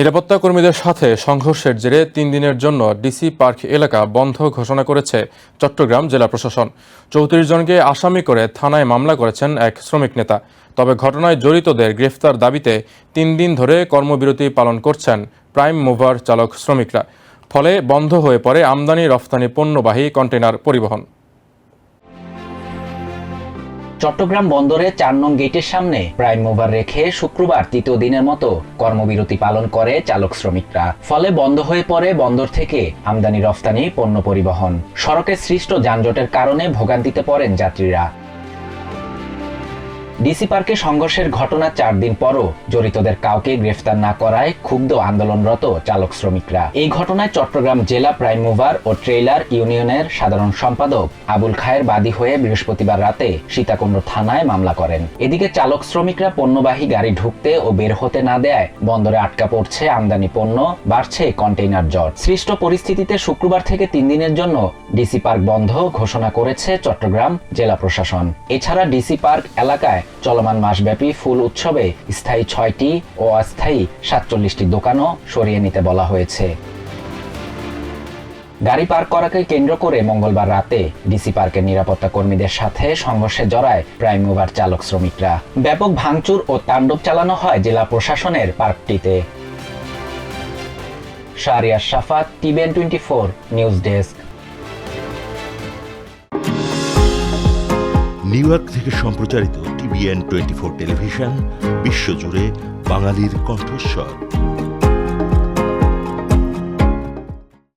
নিরাপত্তা কর্মীদের সাথে সংঘর্ষের জেরে ৩ দিনের জন্য ডিসি পার্ক এলাকা বন্ধ ঘোষণা করেছে চট্টগ্রাম জেলা প্রশাসন। ৩৪ জনকে আসামি করে থানায় মামলা করেছেন এক শ্রমিক নেতা। তবে ঘটনায় জড়িতদের গ্রেফতার দাবিতে ৩ দিন ধরে কর্মবিরতি পালন করছেন প্রাইম মুভার চালক শ্রমিকরা। ফলে বন্ধ হয়ে পড়ে আমদানি রফতানি পণ্যবাহী কন্টেইনার পরিবহন। চট্টগ্রাম বন্দরে ৪ নং গেটের সামনে প্রাইম মুভার রেখে শুক্রবার তৃতীয় দিনের মতো কর্মবিরতি পালন করে চালক শ্রমিকরা। ফলে বন্ধ হয়ে পড়ে বন্দর থেকে আমদানি রফতানি পণ্য পরিবহন। সড়কে সৃষ্ট যানজটের কারণে ভোগান্তিতে পড়েন যাত্রীরা। ডিসি পার্কে সংঘর্ষের ঘটনা ৪ দিন পরও জড়িতদের কাউকে গ্রেফতার না করায় ক্ষুব্ধ আন্দোলনরত চালক শ্রমিকরা। এই ঘটনায় চট্টগ্রাম জেলা প্রাইম মুভার ও ট্রেইলার ইউনিয়নের সাধারণ সম্পাদক আবুল খায়ের বাদী হয়ে বৃহস্পতিবার রাতে সীতাকুণ্ড থানায় মামলা করেন। এদিকে চালক শ্রমিকরা পণ্যবাহী গাড়ি ঢুকতে ও বের হতে না দেয় বন্দরে আটকা পড়ছে আমদানি পণ্য, বাড়ছে কন্টেইনার জট। সৃষ্ট পরিস্থিতিতে শুক্রবার থেকে ৩ দিনের জন্য ডিসি পার্ক বন্ধ ঘোষণা করেছে চট্টগ্রাম জেলা প্রশাসন। এছাড়া ডিসি পার্ক এলাকায় চলমান মাসব্যাপী ফুল উৎসবে স্থায়ী ৬টি ও অস্থায়ী ৪৭টি দোকানও সরিয়ে নিতে বলা হয়েছে। গাড়ি পার্ক করাকে কেন্দ্র করে মঙ্গলবার রাতে ডিসি পার্কের নিরাপত্তা কর্মীদের সাথে সংঘর্ষে জড়ায় প্রাইম মুভার চালক শ্রমিকরা। ব্যাপক ভাঙচুর ও তাণ্ডব চালানো হয় জেলা প্রশাসনের পার্কটিতে। Shahriar Shafat, TVN 24 news desk. New York থেকে সম্প্রচারিত টিভিএন 24 টেলিভিশন বিশ্বজুড়ে বাঙালির কণ্ঠস্বর।